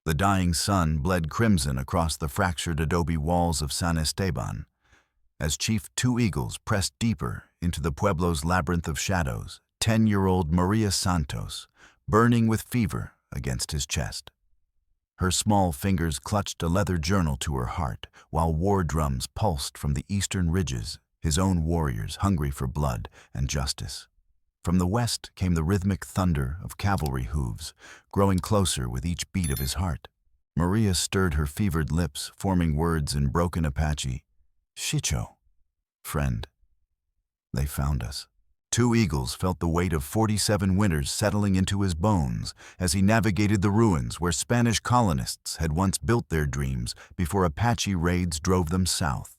The dying sun bled crimson across the fractured adobe walls of San Esteban, as Chief Two Eagles pressed deeper into the pueblo's labyrinth of shadows. 10-year-old Maria Santos, burning with fever against his chest. Her small fingers clutched a leather journal to her heart, while war drums pulsed from the eastern ridges, his own warriors hungry for blood and justice. From the west came the rhythmic thunder of cavalry hooves, growing closer with each beat of his heart. Maria stirred her fevered lips, forming words in broken Apache. Shicho, friend. They found us. Two Eagles felt the weight of 47 winters settling into his bones as he navigated the ruins where Spanish colonists had once built their dreams before Apache raids drove them south.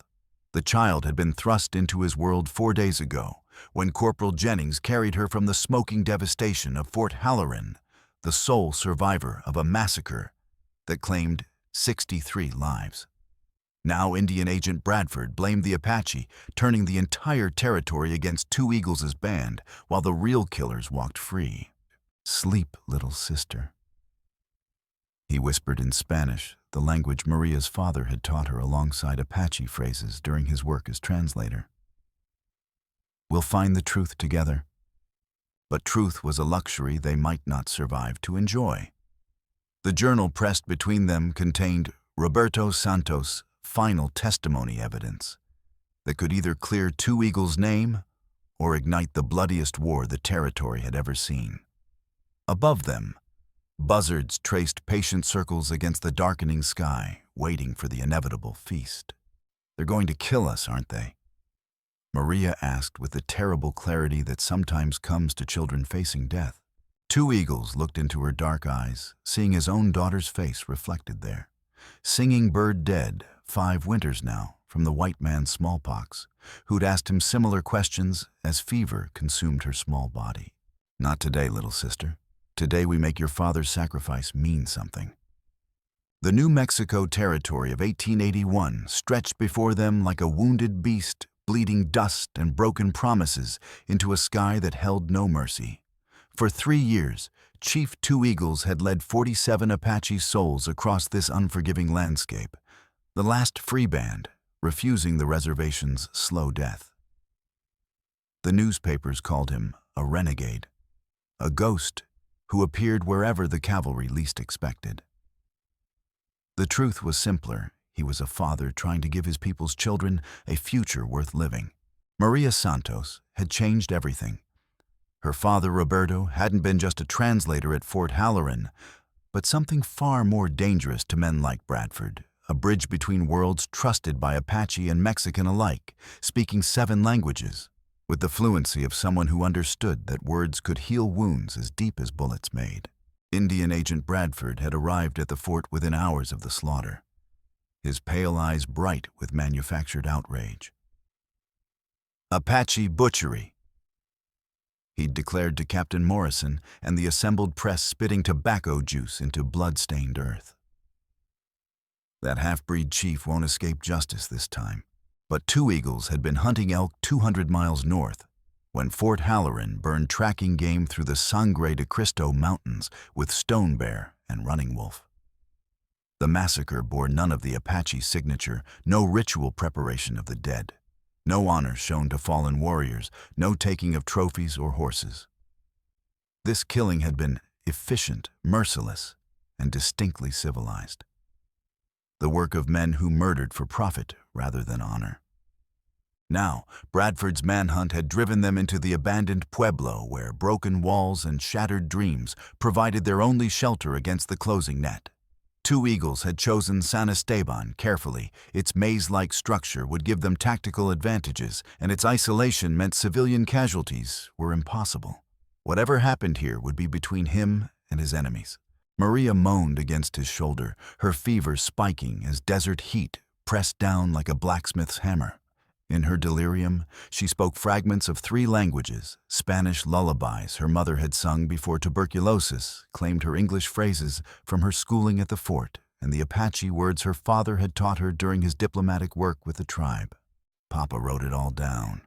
The child had been thrust into his world 4 days ago, when Corporal Jennings carried her from the smoking devastation of Fort Halloran, the sole survivor of a massacre that claimed 63 lives. Now Indian Agent Bradford blamed the Apache, turning the entire territory against Two Eagles' band, while the real killers walked free. Sleep, little sister, he whispered in Spanish, the language Maria's father had taught her alongside Apache phrases during his work as translator. We'll find the truth together. But truth was a luxury they might not survive to enjoy. The journal pressed between them contained Roberto Santos' final testimony evidence that could either clear Two Eagles' name or ignite the bloodiest war the territory had ever seen. Above them, buzzards traced patient circles against the darkening sky, waiting for the inevitable feast. They're going to kill us, aren't they? Maria asked with the terrible clarity that sometimes comes to children facing death. Two Eagles looked into her dark eyes, seeing his own daughter's face reflected there. Singing bird dead, 5 winters now, from the white man's smallpox, who'd asked him similar questions as fever consumed her small body. Not today, little sister. Today we make your father's sacrifice mean something. The New Mexico territory of 1881 stretched before them like a wounded beast, bleeding dust and broken promises into a sky that held no mercy. For 3 years, Chief Two Eagles had led 47 Apache souls across this unforgiving landscape, the last free band, refusing the reservation's slow death. The newspapers called him a renegade, a ghost who appeared wherever the cavalry least expected. The truth was simpler. He was a father trying to give his people's children a future worth living. Maria Santos had changed everything. Her father, Roberto, hadn't been just a translator at Fort Halloran, but something far more dangerous to men like Bradford, a bridge between worlds trusted by Apache and Mexican alike, speaking 7 languages, with the fluency of someone who understood that words could heal wounds as deep as bullets made. Indian Agent Bradford had arrived at the fort within hours of the slaughter, his pale eyes bright with manufactured outrage. Apache butchery, he'd declared to Captain Morrison and the assembled press, spitting tobacco juice into blood-stained earth. That half-breed chief won't escape justice this time. But Two Eagles had been hunting elk 200 miles north when Fort Halloran burned tracking game through the Sangre de Cristo Mountains with stone bear and running wolf. The massacre bore none of the Apache signature, no ritual preparation of the dead, no honor shown to fallen warriors, no taking of trophies or horses. This killing had been efficient, merciless, and distinctly civilized. The work of men who murdered for profit rather than honor. Now, Bradford's manhunt had driven them into the abandoned pueblo where broken walls and shattered dreams provided their only shelter against the closing net. Two Eagles had chosen San Esteban carefully. Its maze-like structure would give them tactical advantages, and its isolation meant civilian casualties were impossible. Whatever happened here would be between him and his enemies. Maria moaned against his shoulder, her fever spiking as desert heat pressed down like a blacksmith's hammer. In her delirium, she spoke fragments of 3 languages, Spanish lullabies her mother had sung before tuberculosis claimed her English phrases from her schooling at the fort, and the Apache words her father had taught her during his diplomatic work with the tribe. Papa wrote it all down.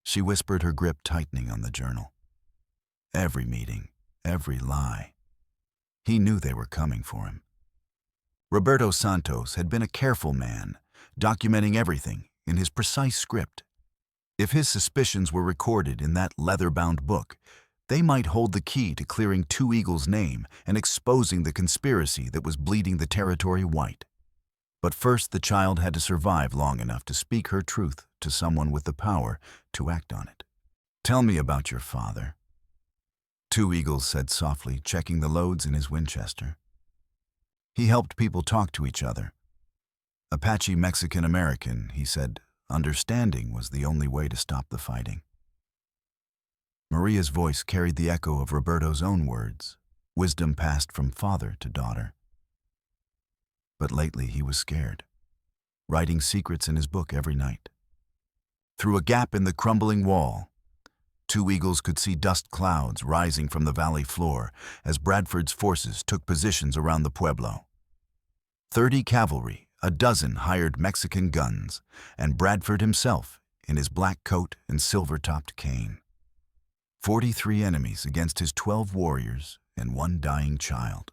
She whispered, her grip tightening on the journal. Every meeting, every lie. He knew they were coming for him. Roberto Santos had been a careful man, documenting everything in his precise script. If his suspicions were recorded in that leather-bound book, they might hold the key to clearing Two Eagles' name and exposing the conspiracy that was bleeding the territory white. But first, the child had to survive long enough to speak her truth to someone with the power to act on it. "Tell me about your father," Two Eagles said softly, checking the loads in his Winchester. "He helped people talk to each other. Apache Mexican-American," he said. "Understanding was the only way to stop the fighting." Maria's voice carried the echo of Roberto's own words, wisdom passed from father to daughter. But lately he was scared, writing secrets in his book every night. Through a gap in the crumbling wall, Two Eagles could see dust clouds rising from the valley floor as Bradford's forces took positions around the pueblo. 30 cavalry, a dozen hired Mexican guns, and Bradford himself in his black coat and silver-topped cane. 43 enemies against his 12 warriors and 1 dying child.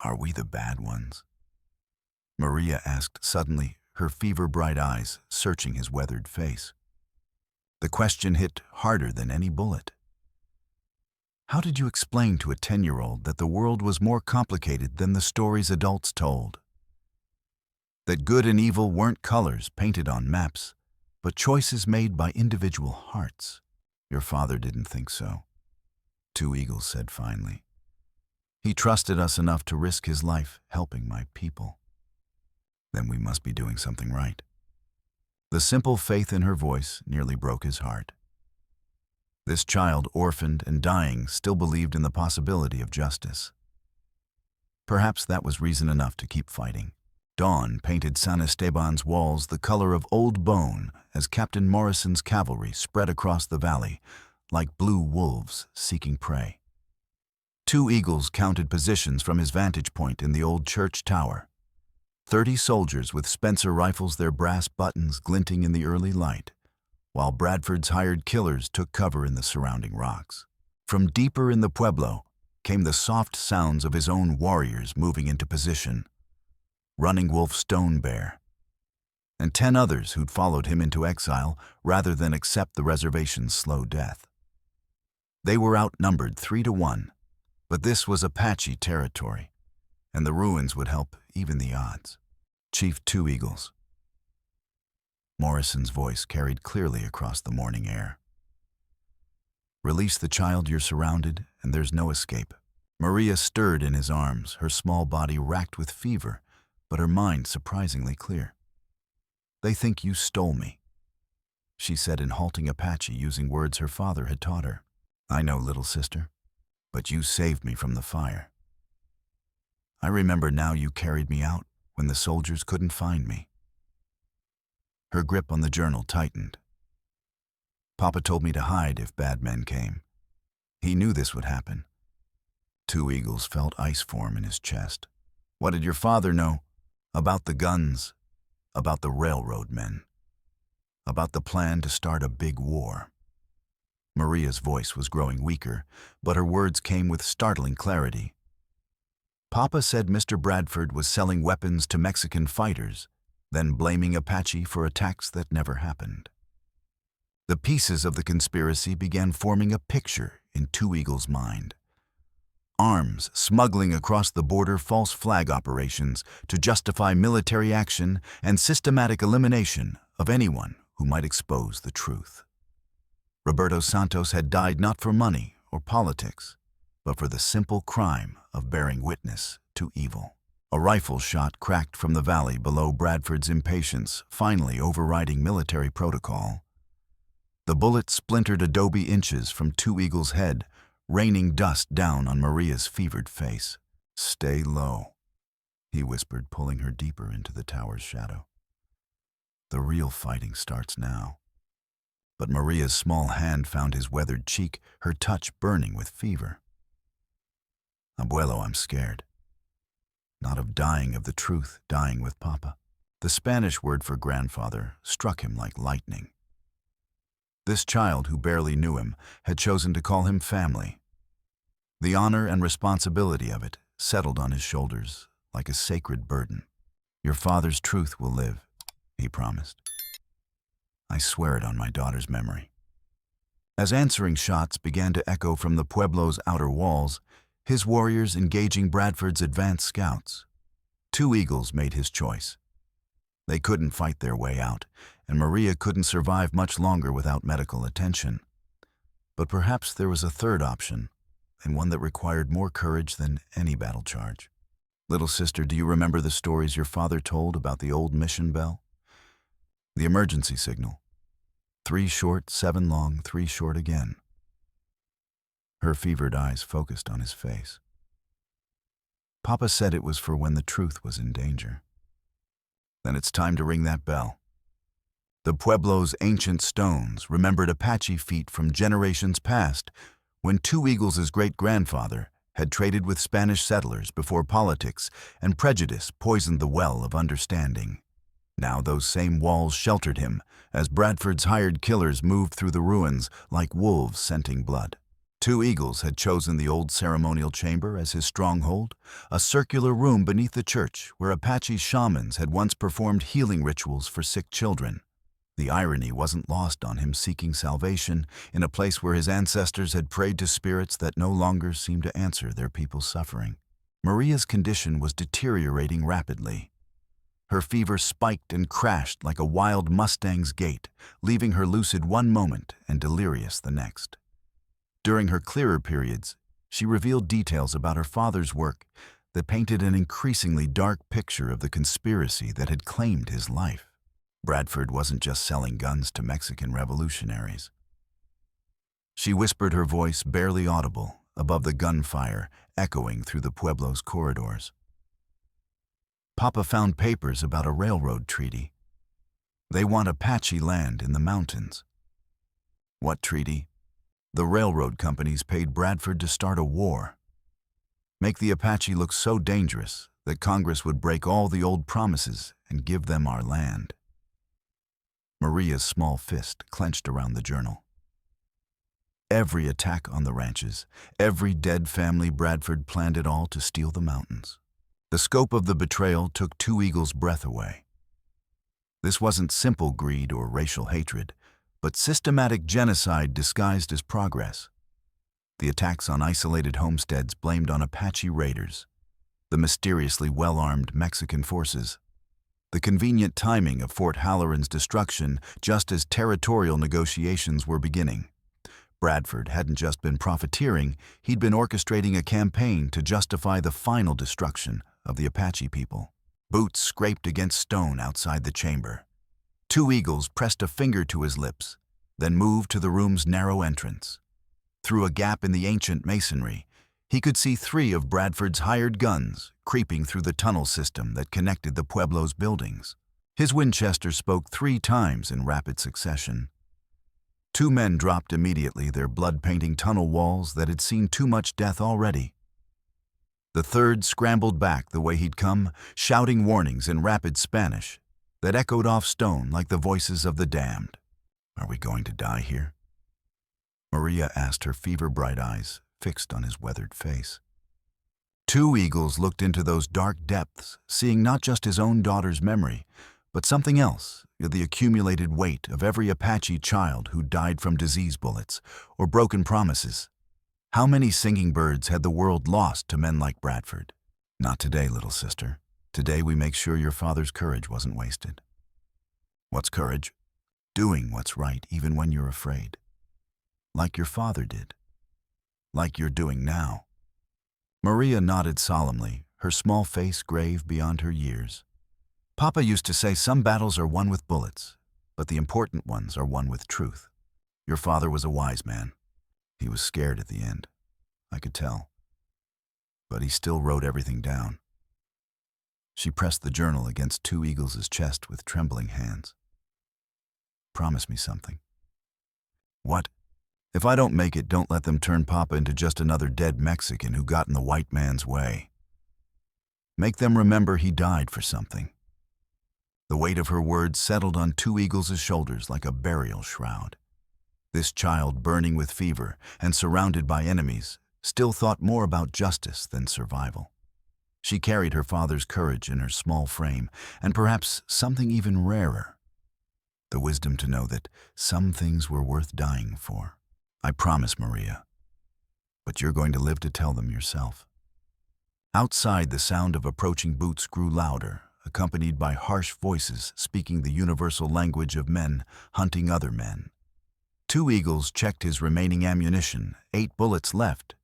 "Are we the bad ones?" Maria asked suddenly, her fever-bright eyes searching his weathered face. The question hit harder than any bullet. How did you explain to a 10-year-old that the world was more complicated than the stories adults told? That good and evil weren't colors painted on maps, but choices made by individual hearts? "Your father didn't think so," Two Eagles said finally. "He trusted us enough to risk his life helping my people." "Then we must be doing something right." The simple faith in her voice nearly broke his heart. This child, orphaned and dying, still believed in the possibility of justice. Perhaps that was reason enough to keep fighting. Dawn painted San Esteban's walls the color of old bone as Captain Morrison's cavalry spread across the valley like blue wolves seeking prey. Two Eagles counted positions from his vantage point in the old church tower. 30 soldiers with Spencer rifles, their brass buttons glinting in the early light, while Bradford's hired killers took cover in the surrounding rocks. From deeper in the pueblo came the soft sounds of his own warriors moving into position. Running Wolf Stone Bear, and 10 others who'd followed him into exile rather than accept the reservation's slow death. They were outnumbered 3 to 1, but this was Apache territory, and the ruins would help even the odds. "Chief Two Eagles." Morrison's voice carried clearly across the morning air. "Release the child, you're surrounded, and there's no escape." Maria stirred in his arms, her small body racked with fever, but her mind surprisingly clear. "They think you stole me," she said in halting Apache, using words her father had taught her. "I know, little sister, but you saved me from the fire. I remember now you carried me out when the soldiers couldn't find me." Her grip on the journal tightened. "Papa told me to hide if bad men came. He knew this would happen." Two Eagles felt ice form in his chest. "What did your father know? About the guns, about the railroad men, about the plan to start a big war." Maria's voice was growing weaker, but her words came with startling clarity. "Papa said Mr. Bradford was selling weapons to Mexican fighters, then blaming Apache for attacks that never happened." The pieces of the conspiracy began forming a picture in Two Eagles' mind. Arms smuggling across the border, false flag operations to justify military action, and systematic elimination of anyone who might expose the truth. Roberto Santos had died not for money or politics, but for the simple crime of bearing witness to evil. A rifle shot cracked from the valley below Bradford's impatience, finally overriding military protocol. The bullet splintered adobe inches from Two Eagles' head, raining dust down on Maria's fevered face. "Stay low," he whispered, pulling her deeper into the tower's shadow. "The real fighting starts now." But Maria's small hand found his weathered cheek, her touch burning with fever. "Abuelo, I'm scared. Not of dying of the truth, dying with Papa." The Spanish word for grandfather struck him like lightning. This child, who barely knew him, had chosen to call him family. The honor and responsibility of it settled on his shoulders like a sacred burden. "Your father's truth will live," he promised. "I swear it on my daughter's memory." As answering shots began to echo from the Pueblo's outer walls, his warriors engaging Bradford's advance scouts, Two Eagles made his choice. They couldn't fight their way out, and Maria couldn't survive much longer without medical attention. But perhaps there was a third option, and one that required more courage than any battle charge. "Little sister, do you remember the stories your father told about the old mission bell? The emergency signal. 3 short, 7 long, 3 short again." Her fevered eyes focused on his face. "Papa said it was for when the truth was in danger." "Then it's time to ring that bell." The Pueblo's ancient stones remembered Apache feet from generations past, when Two Eagles' great-grandfather had traded with Spanish settlers before politics and prejudice poisoned the well of understanding. Now those same walls sheltered him as Bradford's hired killers moved through the ruins like wolves scenting blood. Two Eagles had chosen the old ceremonial chamber as his stronghold, a circular room beneath the church where Apache shamans had once performed healing rituals for sick children. The irony wasn't lost on him seeking salvation in a place where his ancestors had prayed to spirits that no longer seemed to answer their people's suffering. Maria's condition was deteriorating rapidly. Her fever spiked and crashed like a wild Mustang's gait, leaving her lucid one moment and delirious the next. During her clearer periods, she revealed details about her father's work that painted an increasingly dark picture of the conspiracy that had claimed his life. Bradford wasn't just selling guns to Mexican revolutionaries. She whispered, her voice barely audible above the gunfire echoing through the Pueblo's corridors. "Papa found papers about a railroad treaty. They want Apache land in the mountains." "What treaty?" "The railroad companies paid Bradford to start a war. Make the Apache look so dangerous that Congress would break all the old promises and give them our land." Maria's small fist clenched around the journal. Every attack on the ranches, every dead family, Bradford planned it all to steal the mountains. The scope of the betrayal took Two Eagles' breath away. This wasn't simple greed or racial hatred, but systematic genocide disguised as progress. The attacks on isolated homesteads blamed on Apache raiders, the mysteriously well-armed Mexican forces, the convenient timing of Fort Halloran's destruction just as territorial negotiations were beginning. Bradford hadn't just been profiteering, he'd been orchestrating a campaign to justify the final destruction of the Apache people. Boots scraped against stone outside the chamber. Two Eagles pressed a finger to his lips, then moved to the room's narrow entrance. Through a gap in the ancient masonry, he could see 3 of Bradford's hired guns creeping through the tunnel system that connected the Pueblo's buildings. His Winchester spoke 3 times in rapid succession. 2 men dropped immediately, their blood-painting tunnel walls that had seen too much death already. The third scrambled back the way he'd come, shouting warnings in rapid Spanish that echoed off stone like the voices of the damned. "Are we going to die here?" Maria asked, her fever-bright eyes fixed on his weathered face. Two Eagles looked into those dark depths, seeing not just his own daughter's memory, but something else, the accumulated weight of every Apache child who died from disease bullets or broken promises. How many singing birds had the world lost to men like Bradford? "Not today, little sister. Today we make sure your father's courage wasn't wasted." "What's courage?" "Doing what's right even when you're afraid. Like your father did. Like you're doing now." Maria nodded solemnly, her small face grave beyond her years. "Papa used to say some battles are won with bullets, but the important ones are won with truth. Your father was a wise man. He was scared at the end. I could tell. But he still wrote everything down." She pressed the journal against Two Eagles' chest with trembling hands. "Promise me something." "What?" "If I don't make it, don't let them turn Papa into just another dead Mexican who got in the white man's way. Make them remember he died for something." The weight of her words settled on Two Eagles' shoulders like a burial shroud. This child, burning with fever and surrounded by enemies, still thought more about justice than survival. She carried her father's courage in her small frame, and perhaps something even rarer, the wisdom to know that some things were worth dying for. I promise, Maria, but you're going to live to tell them yourself. Outside, the sound of approaching boots grew louder, accompanied by harsh voices speaking the universal language of men hunting other men. Two eagles checked his remaining ammunition, 8 bullets left,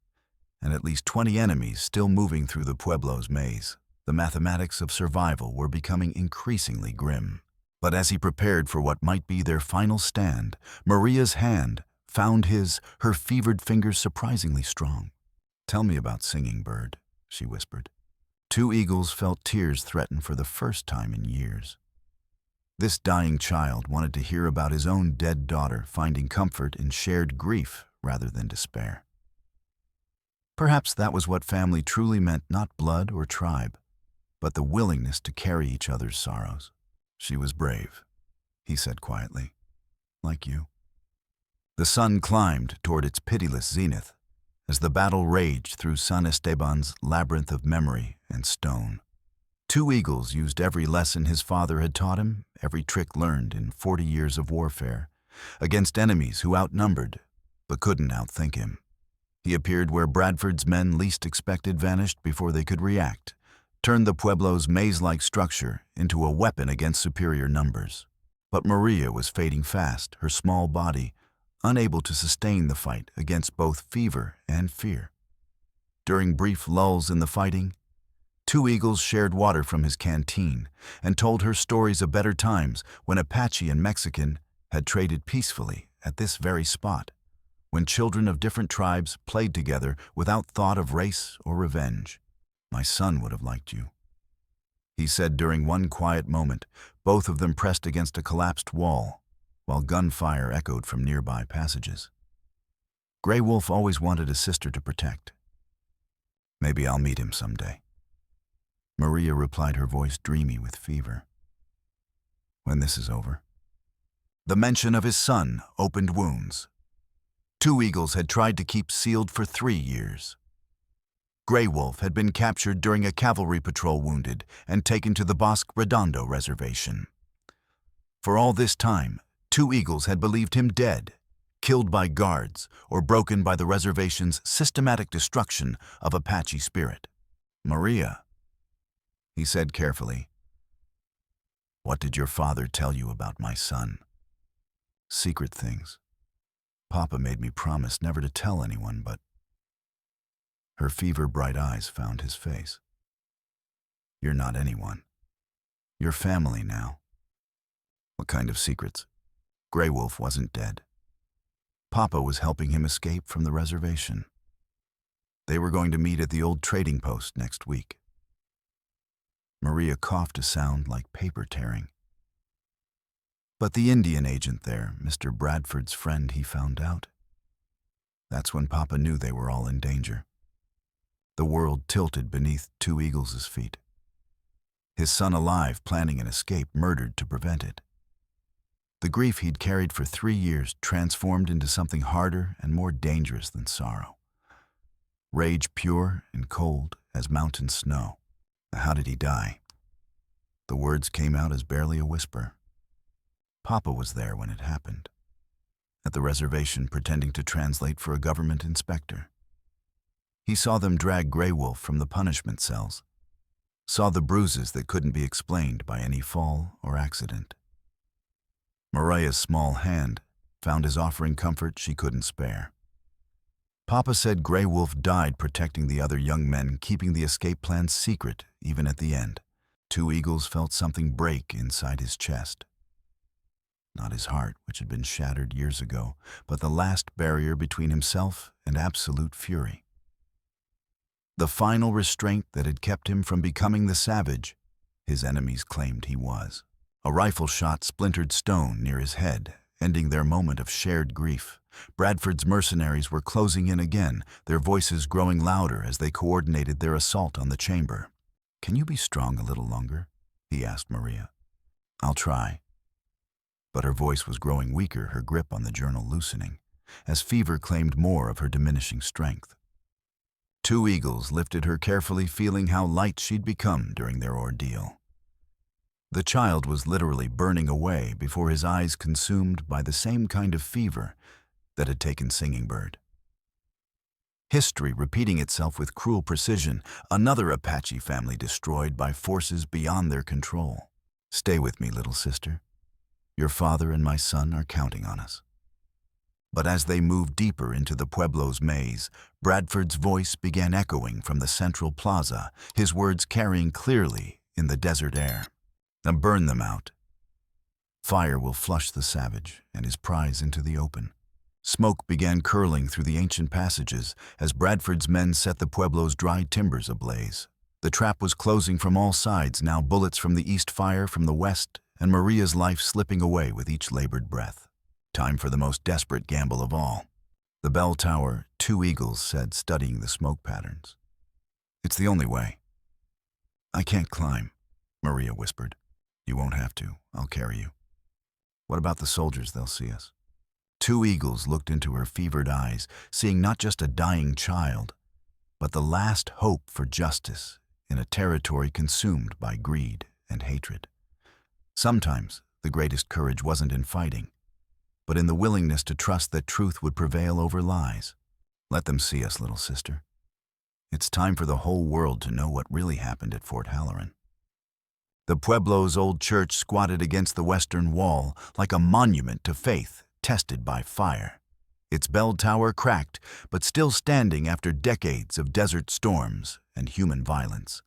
and at least 20 enemies still moving through the Pueblo's maze. The mathematics of survival were becoming increasingly grim. But as he prepared for what might be their final stand, Maria's hand found her fevered fingers surprisingly strong. "Tell me about Singing Bird," she whispered. Two eagles felt tears threaten for the first time in years. This dying child wanted to hear about his own dead daughter, finding comfort in shared grief rather than despair. Perhaps that was what family truly meant, not blood or tribe, but the willingness to carry each other's sorrows. "She was brave," he said quietly, "like you." The sun climbed toward its pitiless zenith as the battle raged through San Esteban's labyrinth of memory and stone. Two eagles used every lesson his father had taught him, every trick learned in 40 years of warfare, against enemies who outnumbered but couldn't outthink him. He appeared where Bradford's men least expected, vanished before they could react, turned the Pueblo's maze-like structure into a weapon against superior numbers. But Maria was fading fast, her small body unable to sustain the fight against both fever and fear. During brief lulls in the fighting, Two Eagles shared water from his canteen and told her stories of better times when Apache and Mexican had traded peacefully at this very spot, when children of different tribes played together without thought of race or revenge. "My son would have liked you," he said during one quiet moment, both of them pressed against a collapsed wall, while gunfire echoed from nearby passages. Grey Wolf always wanted a sister to protect. "Maybe I'll meet him someday," Maria replied, her voice dreamy with fever. "When this is over." The mention of his son opened wounds. Two Eagles had tried to keep sealed for 3 years. Grey Wolf had been captured during a cavalry patrol, wounded, and taken to the Bosque Redondo reservation. For all this time, Two Eagles had believed him dead, killed by guards, or broken by the reservation's systematic destruction of Apache spirit. "Maria," he said carefully, "what did your father tell you about my son?" "Secret things. Papa made me promise never to tell anyone, but..." Her fever-bright eyes found his face. "You're not anyone. You're family now." "What kind of secrets?" Grey Wolf wasn't dead. Papa was helping him escape from the reservation. They were going to meet at the old trading post next week. Maria coughed a sound like paper tearing. "But the Indian agent there, Mr. Bradford's friend, he found out." That's when Papa knew they were all in danger. The world tilted beneath Two Eagles' feet. His son alive, planning an escape, murdered to prevent it. The grief he'd carried for 3 years transformed into something harder and more dangerous than sorrow. Rage pure and cold as mountain snow. How did he die? The words came out as barely a whisper. Papa was there when it happened, at the reservation pretending to translate for a government inspector. He saw them drag Grey Wolf from the punishment cells, saw the bruises that couldn't be explained by any fall or accident. Maria's small hand found his offering comfort she couldn't spare. Papa said Grey Wolf died protecting the other young men, keeping the escape plan secret even at the end. Two Eagles felt something break inside his chest. Not his heart, which had been shattered years ago, but the last barrier between himself and absolute fury. The final restraint that had kept him from becoming the savage his enemies claimed he was. A rifle shot splintered stone near his head, ending their moment of shared grief. Bradford's mercenaries were closing in again, their voices growing louder as they coordinated their assault on the chamber. "Can you be strong a little longer?" he asked Maria. "I'll try." But her voice was growing weaker, her grip on the journal loosening, as fever claimed more of her diminishing strength. Two eagles lifted her carefully, feeling how light she'd become during their ordeal. The child was literally burning away before his eyes consumed by the same kind of fever that had taken Singing Bird. History repeating itself with cruel precision, another Apache family destroyed by forces beyond their control. Stay with me, little sister. Your father and my son are counting on us. But as they moved deeper into the Pueblo's maze, Bradford's voice began echoing from the central plaza, his words carrying clearly in the desert air. Now burn them out. Fire will flush the savage and his prize into the open. Smoke began curling through the ancient passages as Bradford's men set the Pueblo's dry timbers ablaze. The trap was closing from all sides, now bullets from the east, fire from the west, and Maria's life slipping away with each labored breath. Time for the most desperate gamble of all. The bell tower, two eagles said, studying the smoke patterns. It's the only way. I can't climb, Maria whispered. You won't have to. I'll carry you. What about the soldiers? They'll see us. Two eagles looked into her fevered eyes, seeing not just a dying child, but the last hope for justice in a territory consumed by greed and hatred. Sometimes the greatest courage wasn't in fighting, but in the willingness to trust that truth would prevail over lies. Let them see us, little sister. It's time for the whole world to know what really happened at Fort Halloran. The Pueblo's old church squatted against the western wall like a monument to faith tested by fire. Its bell tower cracked, but still standing after decades of desert storms and human violence.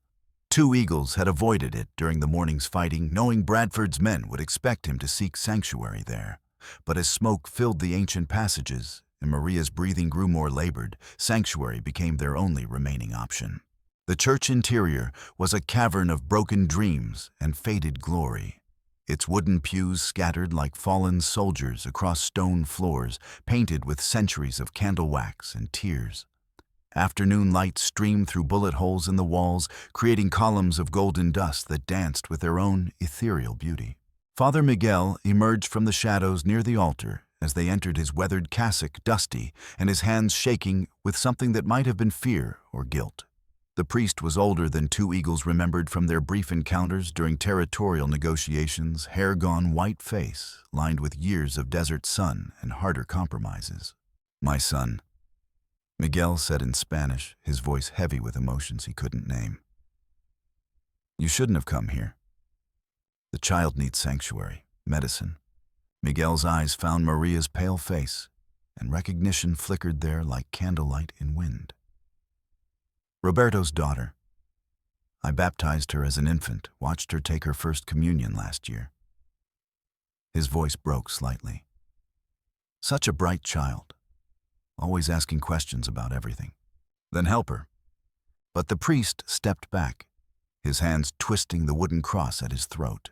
Two eagles had avoided it during the morning's fighting, knowing Bradford's men would expect him to seek sanctuary there. But as smoke filled the ancient passages and Maria's breathing grew more labored, sanctuary became their only remaining option. The church interior was a cavern of broken dreams and faded glory. Its wooden pews scattered like fallen soldiers across stone floors, painted with centuries of candle wax and tears. Afternoon light streamed through bullet holes in the walls, creating columns of golden dust that danced with their own ethereal beauty. Father Miguel emerged from the shadows near the altar as they entered, his weathered cassock dusty and his hands shaking with something that might have been fear or guilt. The priest was older than two eagles remembered from their brief encounters during territorial negotiations, hair gone, white face, lined with years of desert sun and harder compromises. My son, Miguel said in Spanish, his voice heavy with emotions he couldn't name. You shouldn't have come here. The child needs sanctuary, medicine. Miguel's eyes found Maria's pale face, and recognition flickered there like candlelight in wind. Roberto's daughter. I baptized her as an infant, watched her take her first communion last year. His voice broke slightly. Such a bright child, always asking questions about everything. Then help her. But the priest stepped back, his hands twisting the wooden cross at his throat.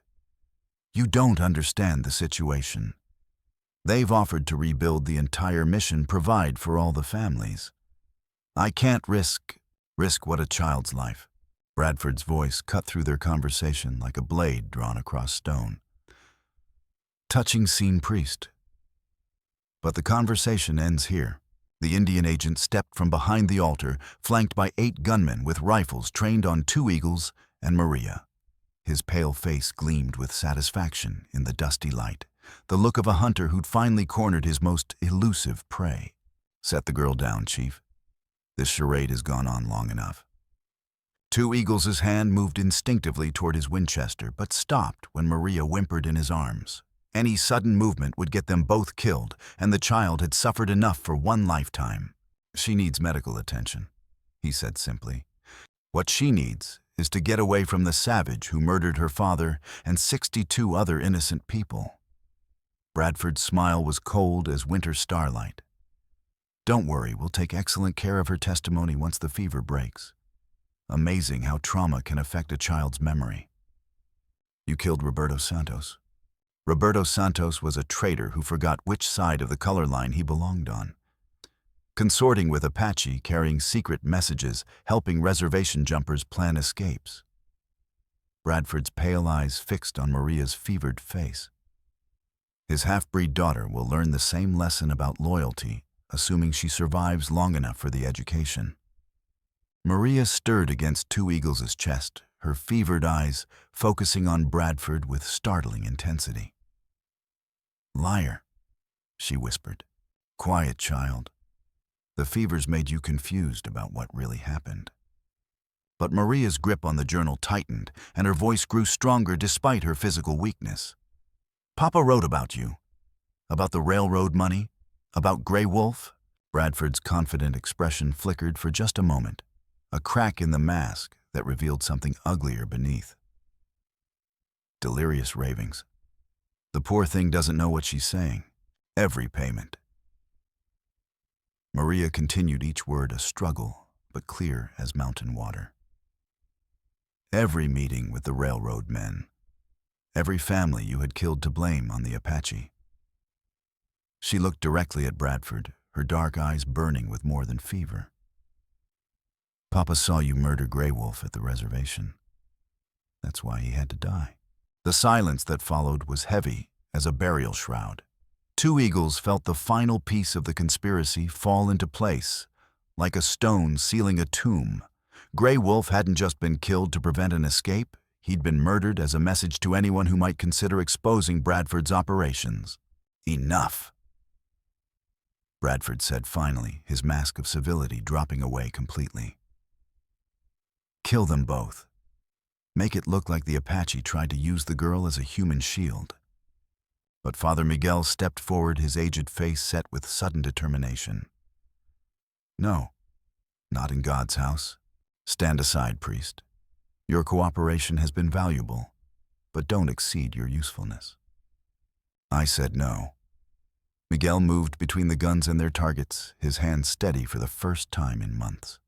You don't understand the situation. They've offered to rebuild the entire mission, provide for all the families. I can't risk what a child's life. Bradford's voice cut through their conversation like a blade drawn across stone. Touching scene, priest. But the conversation ends here. The Indian agent stepped from behind the altar, flanked by 8 gunmen with rifles trained on two eagles and Maria. His pale face gleamed with satisfaction in the dusty light, the look of a hunter who'd finally cornered his most elusive prey. Set the girl down, Chief. This charade has gone on long enough. Two Eagles' hand moved instinctively toward his Winchester, but stopped when Maria whimpered in his arms. Any sudden movement would get them both killed, and the child had suffered enough for one lifetime. She needs medical attention, he said simply. What she needs is to get away from the savage who murdered her father and 62 other innocent people. Bradford's smile was cold as winter starlight. Don't worry, we'll take excellent care of her testimony once the fever breaks. Amazing how trauma can affect a child's memory. You killed Roberto Santos. Roberto Santos was a traitor who forgot which side of the color line he belonged on. Consorting with Apache, carrying secret messages, helping reservation jumpers plan escapes. Bradford's pale eyes fixed on Maria's fevered face. His half-breed daughter will learn the same lesson about loyalty, assuming she survives long enough for the education. Maria stirred against Two Eagles's chest, her fevered eyes focusing on Bradford with startling intensity. "Liar," she whispered. "Quiet, child. The fevers made you confused about what really happened." But Maria's grip on the journal tightened, and her voice grew stronger despite her physical weakness. "Papa wrote about you. About the railroad money. About Grey Wolf." Bradford's confident expression flickered for just a moment, a crack in the mask that revealed something uglier beneath. Delirious ravings. The poor thing doesn't know what she's saying. Every payment. Maria continued, each word a struggle, but clear as mountain water. Every meeting with the railroad men. Every family you had killed to blame on the Apache. She looked directly at Bradford, her dark eyes burning with more than fever. "Papa saw you murder Grey Wolf at the reservation. That's why he had to die." The silence that followed was heavy as a burial shroud. Two Eagles felt the final piece of the conspiracy fall into place, like a stone sealing a tomb. Grey Wolf hadn't just been killed to prevent an escape, he'd been murdered as a message to anyone who might consider exposing Bradford's operations. "Enough," Bradford said finally, his mask of civility dropping away completely. "Kill them both. Make it look like the Apache tried to use the girl as a human shield." But Father Miguel stepped forward, his aged face set with sudden determination. "No, not in God's house. Stand aside, priest. Your cooperation has been valuable, but don't exceed your usefulness." I said no. Miguel moved between the guns and their targets, his hands steady for the first time in months.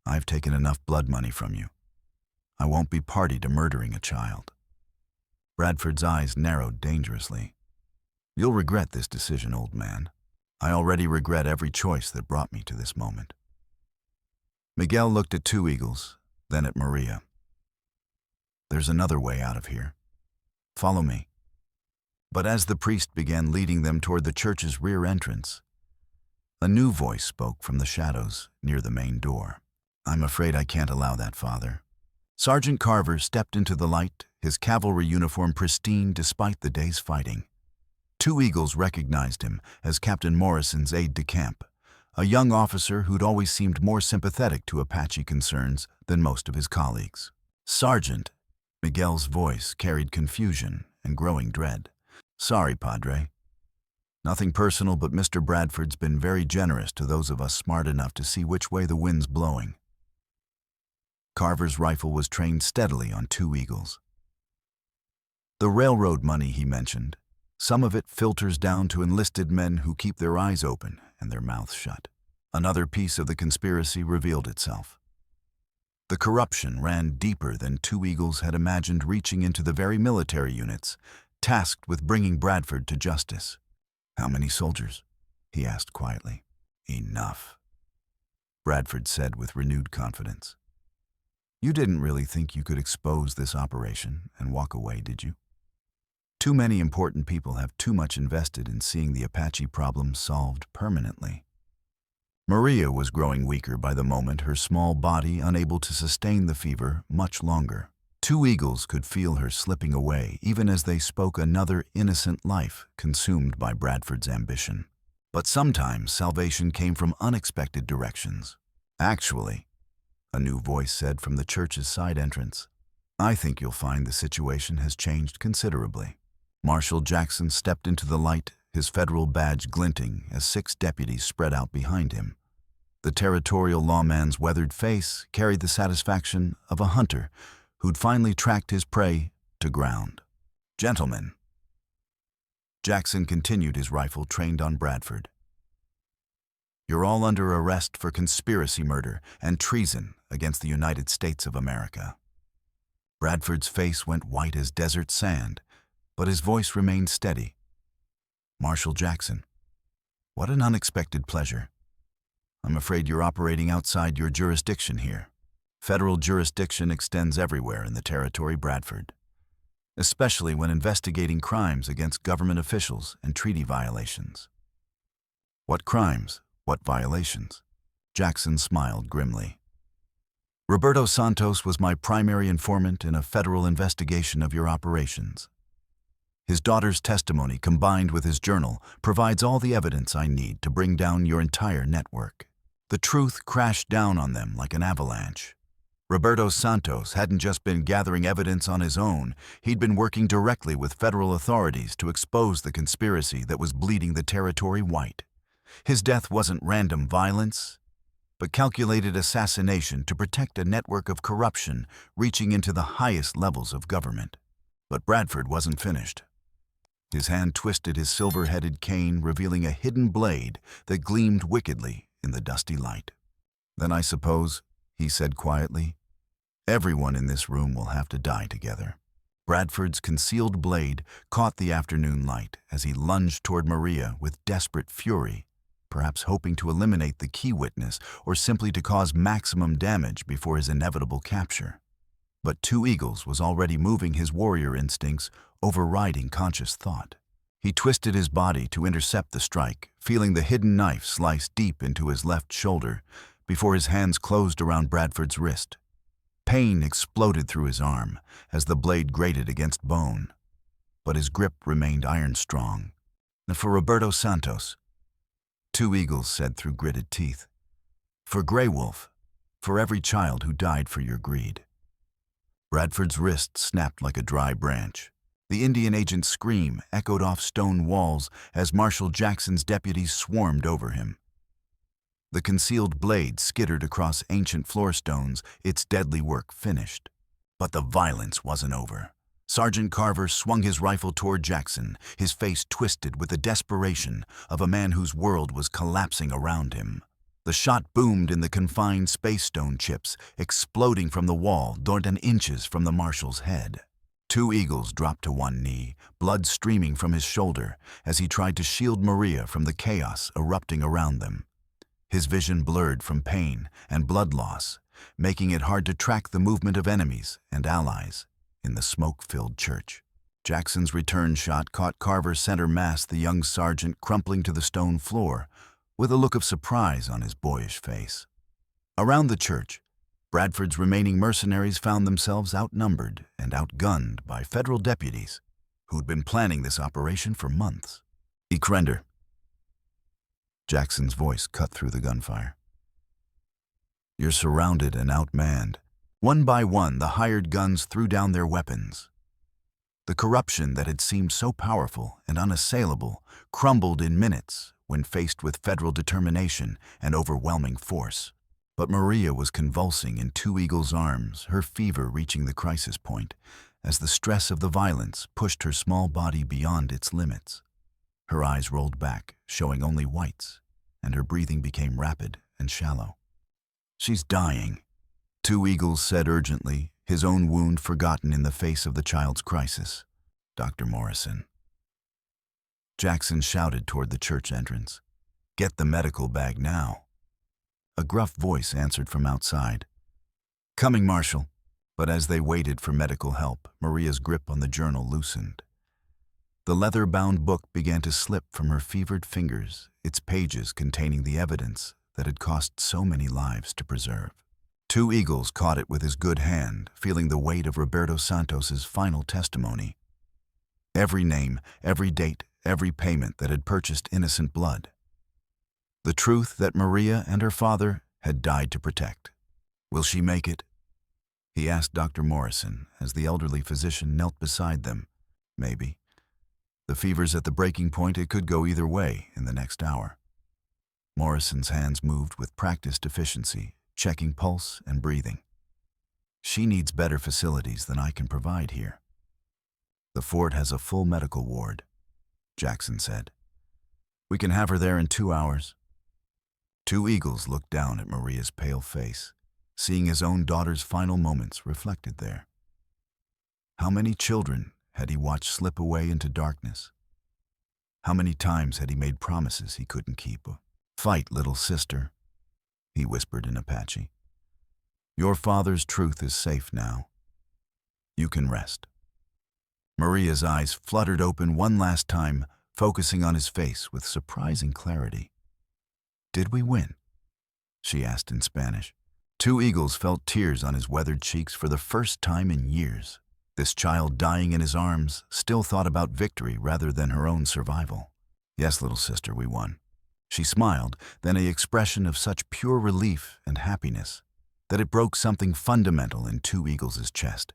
"I've taken enough blood money from you. I won't be party to murdering a child." Bradford's eyes narrowed dangerously. "You'll regret this decision, old man. I already regret every choice that brought me to this moment." Miguel looked at Two Eagles, then at Maria. "There's another way out of here. Follow me." But as the priest began leading them toward the church's rear entrance, a new voice spoke from the shadows near the main door. "I'm afraid I can't allow that, Father." Sergeant Carver stepped into the light, his cavalry uniform pristine despite the day's fighting. Two Eagles recognized him as Captain Morrison's aide-de-camp, a young officer who'd always seemed more sympathetic to Apache concerns than most of his colleagues. "Sergeant," Miguel's voice carried confusion and growing dread. "Sorry, Padre. Nothing personal, but Mr. Bradford's been very generous to those of us smart enough to see which way the wind's blowing." Carver's rifle was trained steadily on Two Eagles. "The railroad money," he mentioned. "Some of it filters down to enlisted men who keep their eyes open and their mouths shut." Another piece of the conspiracy revealed itself. The corruption ran deeper than Two Eagles had imagined, reaching into the very military units tasked with bringing Bradford to justice. "How many soldiers?" he asked quietly. "Enough," Bradford said with renewed confidence. "You didn't really think you could expose this operation and walk away, did you? Too many important people have too much invested in seeing the Apache problem solved permanently." Maria was growing weaker by the moment, her small body unable to sustain the fever much longer. Two Eagles could feel her slipping away, even as they spoke, another innocent life consumed by Bradford's ambition. But sometimes salvation came from unexpected directions. "Actually," a new voice said from the church's side entrance, "I think you'll find the situation has changed considerably." Marshal Jackson stepped into the light, his federal badge glinting as 6 deputies spread out behind him. The territorial lawman's weathered face carried the satisfaction of a hunter who'd finally tracked his prey to ground. "Gentlemen," Jackson continued, his rifle trained on Bradford, "you're all under arrest for conspiracy murder and treason against the United States of America." Bradford's face went white as desert sand, but his voice remained steady. "Marshal Jackson, what an unexpected pleasure. I'm afraid you're operating outside your jurisdiction here. Federal jurisdiction extends everywhere in the territory, Bradford, especially when investigating crimes against government officials and treaty violations." "What crimes? What violations?" Jackson smiled grimly. Roberto Santos was my primary informant in a federal investigation of your operations. His daughter's testimony, combined with his journal, provides all the evidence I need to bring down your entire network. The truth crashed down on them like an avalanche. Roberto Santos hadn't just been gathering evidence on his own, he'd been working directly with federal authorities to expose the conspiracy that was bleeding the territory white. His death wasn't random violence, but calculated assassination to protect a network of corruption reaching into the highest levels of government. But Bradford wasn't finished. His hand twisted his silver-headed cane, revealing a hidden blade that gleamed wickedly in the dusty light. "Then I suppose," he said quietly, "everyone in this room will have to die together." Bradford's concealed blade caught the afternoon light as he lunged toward Maria with desperate fury, perhaps hoping to eliminate the key witness or simply to cause maximum damage before his inevitable capture. But Two Eagles was already moving his warrior instincts, overriding conscious thought. He twisted his body to intercept the strike, feeling the hidden knife slice deep into his left shoulder before his hands closed around Bradford's wrist. Pain exploded through his arm as the blade grated against bone, but his grip remained iron-strong. "For Roberto Santos," Two Eagles said through gritted teeth. "For Grey Wolf, for every child who died for your greed." Bradford's wrist snapped like a dry branch. The Indian agent's scream echoed off stone walls as Marshal Jackson's deputies swarmed over him. The concealed blade skittered across ancient floor stones, its deadly work finished. But the violence wasn't over. Sergeant Carver swung his rifle toward Jackson, his face twisted with the desperation of a man whose world was collapsing around him. The shot boomed in the confined space stone chips, exploding from the wall, not inches from the marshal's head. Two Eagles dropped to one knee, blood streaming from his shoulder as he tried to shield Maria from the chaos erupting around them. His vision blurred from pain and blood loss, making it hard to track the movement of enemies and allies in the smoke-filled church. Jackson's return shot caught Carver's center mass, the young sergeant crumpling to the stone floor with a look of surprise on his boyish face. Around the church, Bradford's remaining mercenaries found themselves outnumbered and outgunned by federal deputies who'd been planning this operation for months. "Ekrender." Jackson's voice cut through the gunfire. "You're surrounded and outmanned." One by one, the hired guns threw down their weapons. The corruption that had seemed so powerful and unassailable crumbled in minutes when faced with federal determination and overwhelming force. But Maria was convulsing in Two Eagles' arms, her fever reaching the crisis point, as the stress of the violence pushed her small body beyond its limits. Her eyes rolled back, showing only whites, and her breathing became rapid and shallow. "She's dying," Two Eagles said urgently, his own wound forgotten in the face of the child's crisis. "Dr. Morrison." Jackson shouted toward the church entrance. "Get the medical bag now." A gruff voice answered from outside. "Coming, Marshal." But as they waited for medical help, Maria's grip on the journal loosened. The leather-bound book began to slip from her fevered fingers, its pages containing the evidence that had cost so many lives to preserve. Two Eagles caught it with his good hand, feeling the weight of Roberto Santos's final testimony. Every name, every date, every payment that had purchased innocent blood. The truth that Maria and her father had died to protect. "Will she make it?" he asked Dr. Morrison as the elderly physician knelt beside them. "Maybe. The fever's at the breaking point. It could go either way in the next hour." Morrison's hands moved with practiced efficiency, checking pulse and breathing. "She needs better facilities than I can provide here." "The fort has a full medical ward," Jackson said. "We can have her there in 2 hours." Two Eagles looked down at Maria's pale face, seeing his own daughter's final moments reflected there. How many children had he watched slip away into darkness? How many times had he made promises he couldn't keep? "Fight, little sister," he whispered in Apache. "Your father's truth is safe now. You can rest." Maria's eyes fluttered open one last time, focusing on his face with surprising clarity. "Did we win?" she asked in Spanish. Two Eagles felt tears on his weathered cheeks for the first time in years. This child dying in his arms still thought about victory rather than her own survival. "Yes, little sister, we won." She smiled, then an expression of such pure relief and happiness that it broke something fundamental in Two Eagles' chest.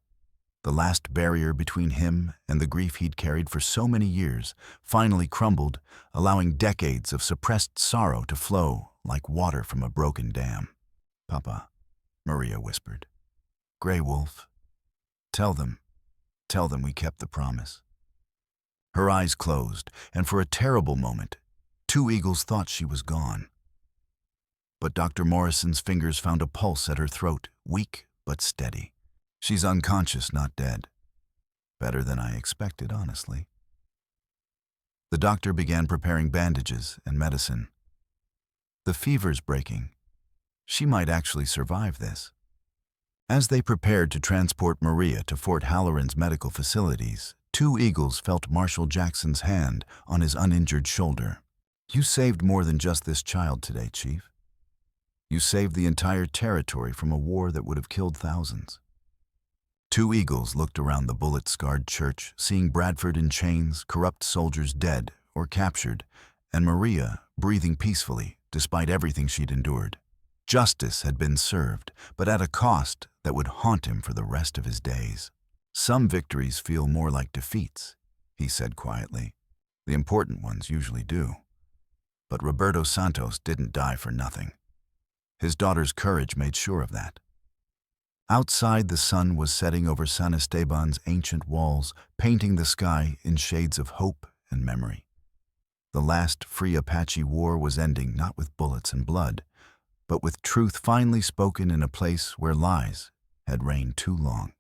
The last barrier between him and the grief he'd carried for so many years finally crumbled, allowing decades of suppressed sorrow to flow like water from a broken dam. "Papa," Maria whispered. "Gray Wolf, tell them we kept the promise." Her eyes closed, and for a terrible moment, Two Eagles thought she was gone. But Dr. Morrison's fingers found a pulse at her throat, weak but steady. "She's unconscious, not dead." "Better than I expected, honestly." The doctor began preparing bandages and medicine. "The fever's breaking. She might actually survive this." As they prepared to transport Maria to Fort Halloran's medical facilities, Two Eagles felt Marshal Jackson's hand on his uninjured shoulder. "You saved more than just this child today, Chief. You saved the entire territory from a war that would have killed thousands." Two Eagles looked around the bullet-scarred church, seeing Bradford in chains, corrupt soldiers dead or captured, and Maria breathing peacefully despite everything she'd endured. Justice had been served, but at a cost that would haunt him for the rest of his days. "Some victories feel more like defeats," he said quietly. "The important ones usually do." But Roberto Santos didn't die for nothing. His daughter's courage made sure of that. Outside, the sun was setting over San Esteban's ancient walls, painting the sky in shades of hope and memory. The last free Apache war was ending not with bullets and blood, but with truth finally spoken in a place where lies had reigned too long.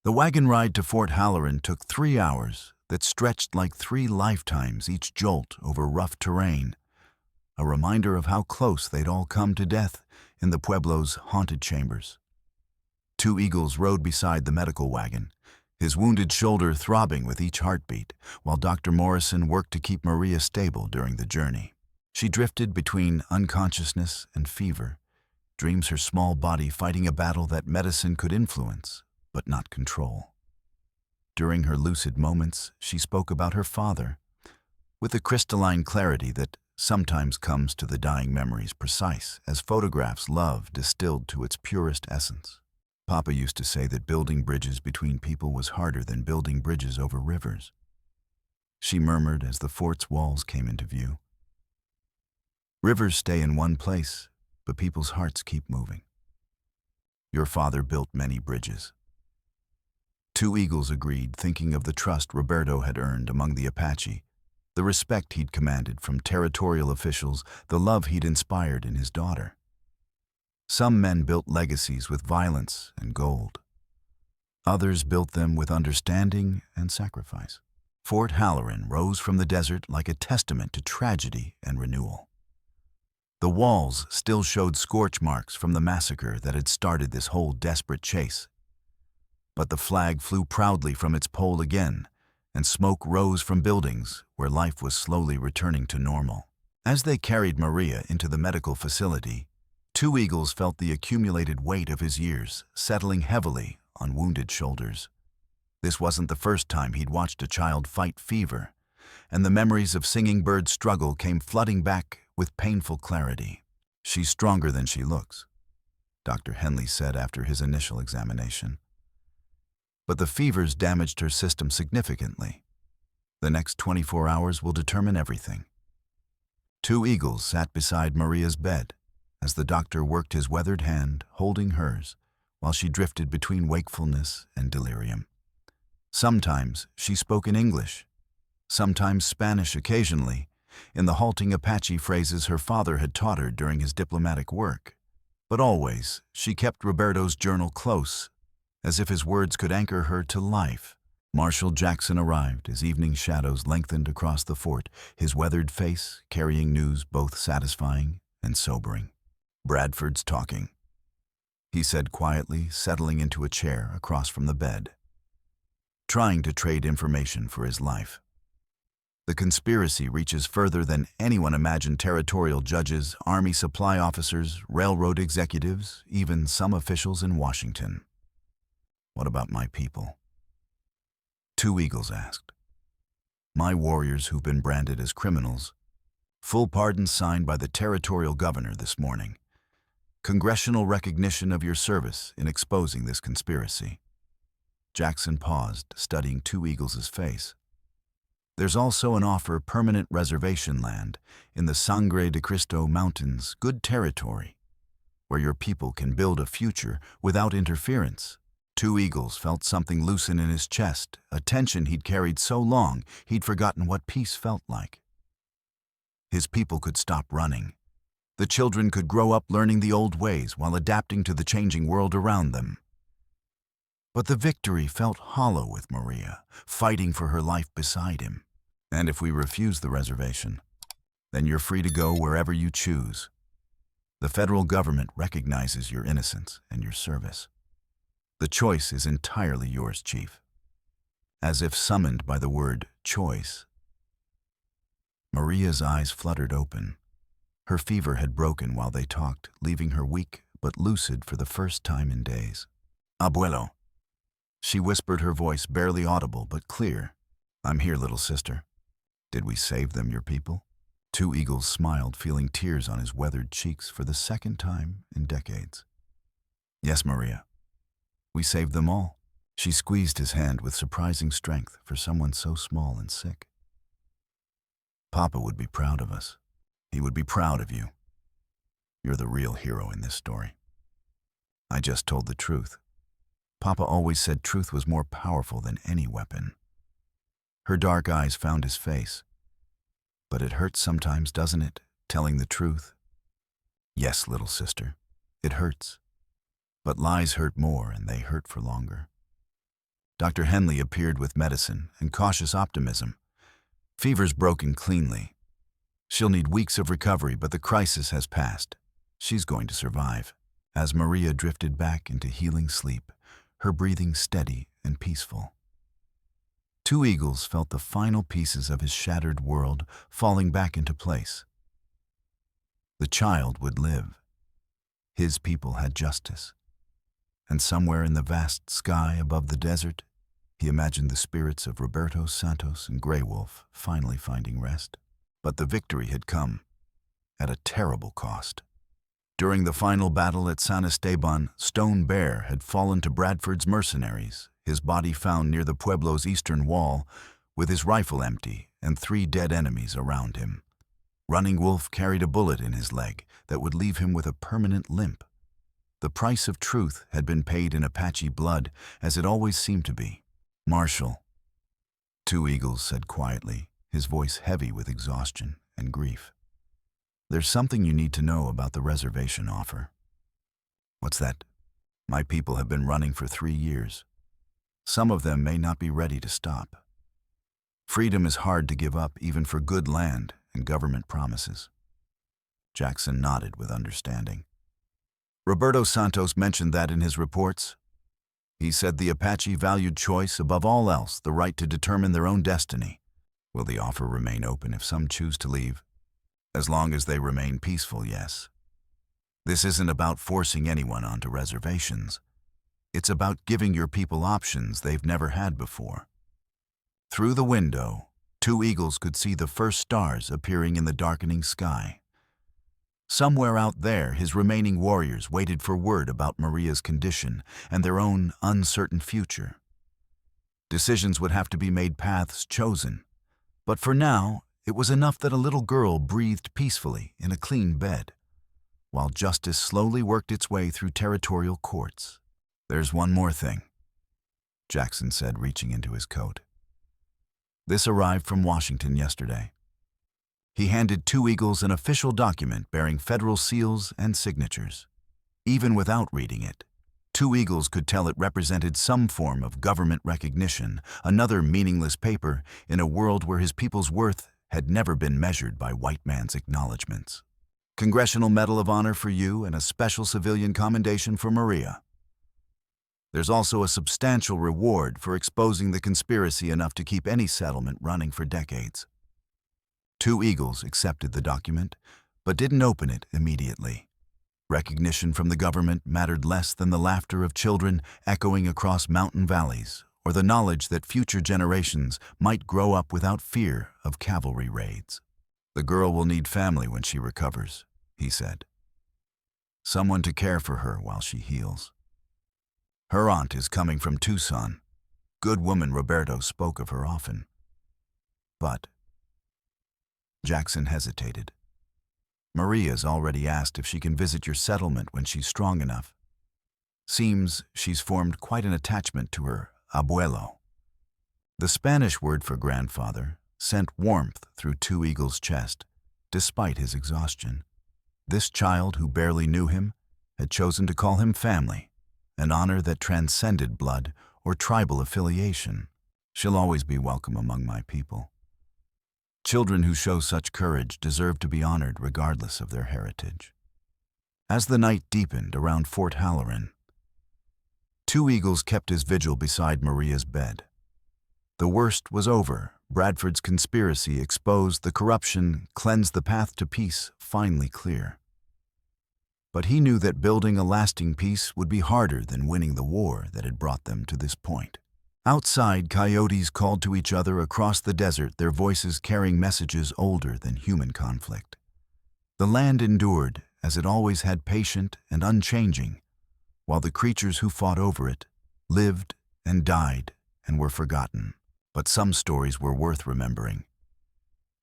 The wagon ride to Fort Halloran took 3 hours that stretched like 3 lifetimes, each jolt over rough terrain, a reminder of how close they'd all come to death in the Pueblo's haunted chambers. Two Eagles rode beside the medical wagon, his wounded shoulder throbbing with each heartbeat, while Dr. Morrison worked to keep Maria stable during the journey. She drifted between unconsciousness and fever, dreams her small body fighting a battle that medicine could influence, but not control. During her lucid moments, she spoke about her father, with the crystalline clarity that sometimes comes to the dying memories, precise as photographs love distilled to its purest essence. "Papa used to say that building bridges between people was harder than building bridges over rivers," she murmured as the fort's walls came into view. "Rivers stay in one place, but people's hearts keep moving. Your father built many bridges." Two Eagles agreed, thinking of the trust Roberto had earned among the Apache, the respect he'd commanded from territorial officials, the love he'd inspired in his daughter. Some men built legacies with violence and gold. Others built them with understanding and sacrifice. Fort Halloran rose from the desert like a testament to tragedy and renewal. The walls still showed scorch marks from the massacre that had started this whole desperate chase. But the flag flew proudly from its pole again, and smoke rose from buildings where life was slowly returning to normal. As they carried Maria into the medical facility, Two Eagles felt the accumulated weight of his years settling heavily on wounded shoulders. This wasn't the first time he'd watched a child fight fever, and the memories of Singing Bird's struggle came flooding back with painful clarity. "She's stronger than she looks," Dr. Henley said after his initial examination. "But the fever's damaged her system significantly. The next 24 hours will determine everything." Two Eagles sat beside Maria's bed as the doctor worked his weathered hand, holding hers, while she drifted between wakefulness and delirium. Sometimes she spoke in English, sometimes Spanish occasionally, in the halting Apache phrases her father had taught her during his diplomatic work. But always, she kept Roberto's journal close, as if his words could anchor her to life. Marshal Jackson arrived as evening shadows lengthened across the fort, his weathered face carrying news both satisfying and sobering. "Bradford's talking," he said quietly, settling into a chair across from the bed. "Trying to trade information for his life." The conspiracy reaches further than anyone imagined. Territorial judges, army supply officers, railroad executives, even some officials in Washington. What about my people? Two Eagles asked. My warriors who've been branded as criminals. Full pardons signed by the territorial governor this morning. Congressional recognition of your service in exposing this conspiracy. Jackson paused, studying Two Eagles' face. There's also an offer permanent reservation land in the Sangre de Cristo Mountains, good territory, where your people can build a future without interference. Two Eagles felt something loosen in his chest, a tension he'd carried so long he'd forgotten what peace felt like. His people could stop running. The children could grow up learning the old ways while adapting to the changing world around them. But the victory felt hollow with Maria, fighting for her life beside him. And if we refuse the reservation, then you're free to go wherever you choose. The federal government recognizes your innocence and your service. The choice is entirely yours, Chief. As if summoned by the word choice. Maria's eyes fluttered open. Her fever had broken while they talked, leaving her weak but lucid for the first time in days. Abuelo. She whispered, her voice barely audible but clear. I'm here, little sister. Did we save them, your people? Two Eagles smiled, feeling tears on his weathered cheeks for the second time in decades. Yes, Maria. We saved them all. She squeezed his hand with surprising strength for someone so small and sick. Papa would be proud of us. He would be proud of you. You're the real hero in this story. I just told the truth. Papa always said truth was more powerful than any weapon. Her dark eyes found his face. But it hurts sometimes, doesn't it, telling the truth? Yes, little sister, it hurts. But lies hurt more, and they hurt for longer. Dr. Henley appeared with medicine and cautious optimism. Fever's broken cleanly. She'll need weeks of recovery, but the crisis has passed. She's going to survive. As Maria drifted back into healing sleep, her breathing steady and peaceful. Two Eagles felt the final pieces of his shattered world falling back into place. The child would live. His people had justice. And somewhere in the vast sky above the desert, he imagined the spirits of Roberto Santos and Grey Wolf finally finding rest. But the victory had come at a terrible cost. During the final battle at San Esteban, Stone Bear had fallen to Bradford's mercenaries, his body found near the Pueblo's eastern wall, with his rifle empty and 3 dead enemies around him. Running Wolf carried a bullet in his leg that would leave him with a permanent limp. The price of truth had been paid in Apache blood, as it always seemed to be. Marshal, Two Eagles said quietly, his voice heavy with exhaustion and grief. There's something you need to know about the reservation offer. What's that? My people have been running for 3 years. Some of them may not be ready to stop. Freedom is hard to give up, even for good land and government promises. Jackson nodded with understanding. Roberto Santos mentioned that in his reports. He said the Apache valued choice above all else, the right to determine their own destiny. Will the offer remain open if some choose to leave? As long as they remain peaceful, yes. This isn't about forcing anyone onto reservations. It's about giving your people options they've never had before. Through the window, Two Eagles could see the first stars appearing in the darkening sky. Somewhere out there, his remaining warriors waited for word about Maria's condition and their own uncertain future. Decisions would have to be made, paths chosen. But for now, it was enough that a little girl breathed peacefully in a clean bed, while justice slowly worked its way through territorial courts. There's one more thing, Jackson said, reaching into his coat. This arrived from Washington yesterday. He handed Two Eagles an official document bearing federal seals and signatures. Even without reading it, Two Eagles could tell it represented some form of government recognition, another meaningless paper in a world where his people's worth had never been measured by white man's acknowledgments. Congressional Medal of Honor for you and a special civilian commendation for Maria. There's also a substantial reward for exposing the conspiracy enough to keep any settlement running for decades. Two Eagles accepted the document, but didn't open it immediately. Recognition from the government mattered less than the laughter of children echoing across mountain valleys, or the knowledge that future generations might grow up without fear of cavalry raids. "The girl will need family when she recovers," he said. "Someone to care for her while she heals. Her aunt is coming from Tucson. Good woman Roberto spoke of her often. But..." Jackson hesitated. "Maria's already asked if she can visit your settlement when she's strong enough. Seems she's formed quite an attachment to her abuelo." The Spanish word for grandfather sent warmth through Two Eagles' chest, despite his exhaustion. This child, who barely knew him, had chosen to call him family, an honor that transcended blood or tribal affiliation. "She'll always be welcome among my people. Children who show such courage deserve to be honored regardless of their heritage." As the night deepened around Fort Halloran, Two Eagles kept his vigil beside Maria's bed. The worst was over. Bradford's conspiracy exposed the corruption, cleansed the path to peace finally clear. But he knew that building a lasting peace would be harder than winning the war that had brought them to this point. Outside, coyotes called to each other across the desert, their voices carrying messages older than human conflict. The land endured, as it always had, patient and unchanging, while the creatures who fought over it lived and died and were forgotten. But some stories were worth remembering.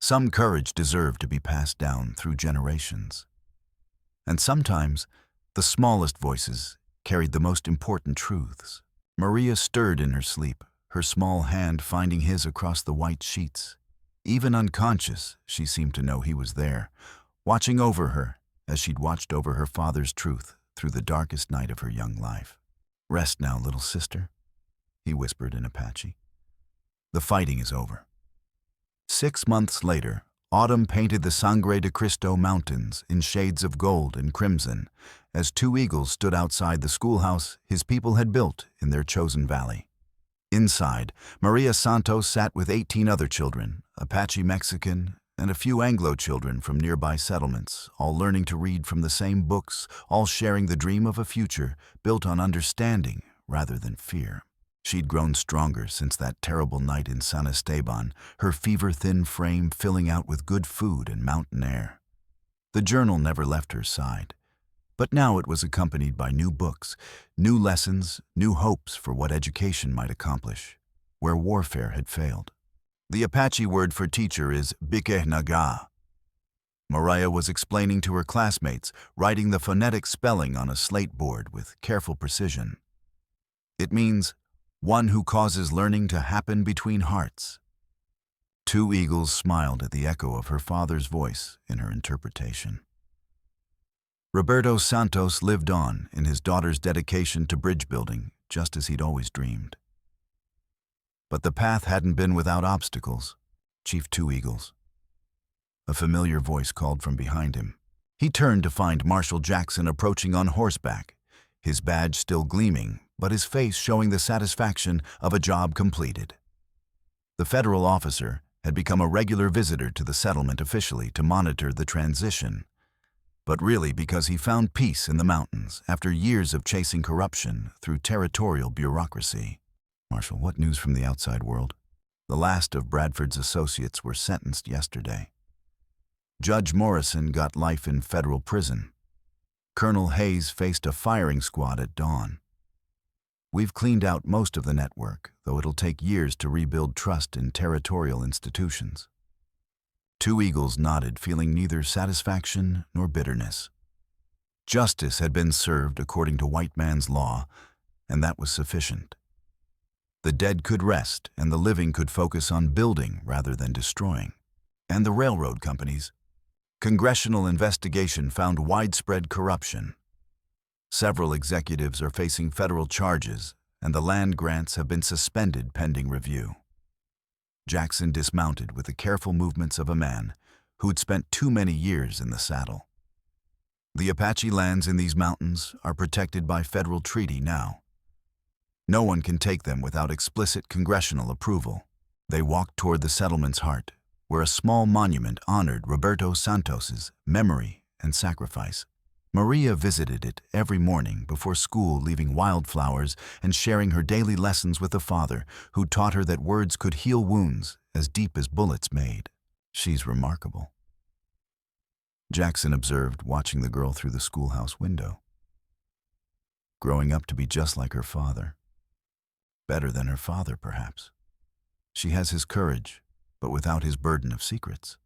Some courage deserved to be passed down through generations. And sometimes, the smallest voices carried the most important truths. Maria stirred in her sleep, her small hand finding his across the white sheets. Even unconscious, she seemed to know he was there, watching over her as she'd watched over her father's truth through the darkest night of her young life. "Rest now, little sister," he whispered in Apache. "The fighting is over." 6 months later, autumn painted the Sangre de Cristo mountains in shades of gold and crimson as Two Eagles stood outside the schoolhouse his people had built in their chosen valley. Inside, Maria Santos sat with 18 other children, Apache Mexican, and a few Anglo children from nearby settlements, all learning to read from the same books, all sharing the dream of a future built on understanding rather than fear. She'd grown stronger since that terrible night in San Esteban, her fever-thin frame filling out with good food and mountain air. The journal never left her side, but now it was accompanied by new books, new lessons, new hopes for what education might accomplish, where warfare had failed. The Apache word for teacher is bike-naga. Mariah was explaining to her classmates, writing the phonetic spelling on a slate board with careful precision. It means one who causes learning to happen between hearts. Two Eagles smiled at the echo of her father's voice in her interpretation. Roberto Santos lived on in his daughter's dedication to bridge building, just as he'd always dreamed. But the path hadn't been without obstacles. "Chief Two Eagles." A familiar voice called from behind him. He turned to find Marshal Jackson approaching on horseback, his badge still gleaming, but his face showing the satisfaction of a job completed. The federal officer had become a regular visitor to the settlement officially to monitor the transition, but really because he found peace in the mountains after years of chasing corruption through territorial bureaucracy. "Marshal, what news from the outside world?" The last of Bradford's associates were sentenced yesterday. Judge Morrison got life in federal prison. Colonel Hayes faced a firing squad at dawn. We've cleaned out most of the network, though it'll take years to rebuild trust in territorial institutions. Two Eagles nodded, feeling neither satisfaction nor bitterness. Justice had been served according to white man's law, and that was sufficient. The dead could rest, and the living could focus on building rather than destroying. And the railroad companies? Congressional investigation found widespread corruption. Several executives are facing federal charges, and the land grants have been suspended pending review. Jackson dismounted with the careful movements of a man who'd spent too many years in the saddle. The Apache lands in these mountains are protected by federal treaty now. No one can take them without explicit congressional approval. They walked toward the settlement's heart, where a small monument honored Roberto Santos's memory and sacrifice. Maria visited it every morning before school, leaving wildflowers and sharing her daily lessons with a father who taught her that words could heal wounds as deep as bullets made. She's remarkable, Jackson observed, watching the girl through the schoolhouse window. Growing up to be just like her father. Better than her father, perhaps. She has his courage, but without his burden of secrets.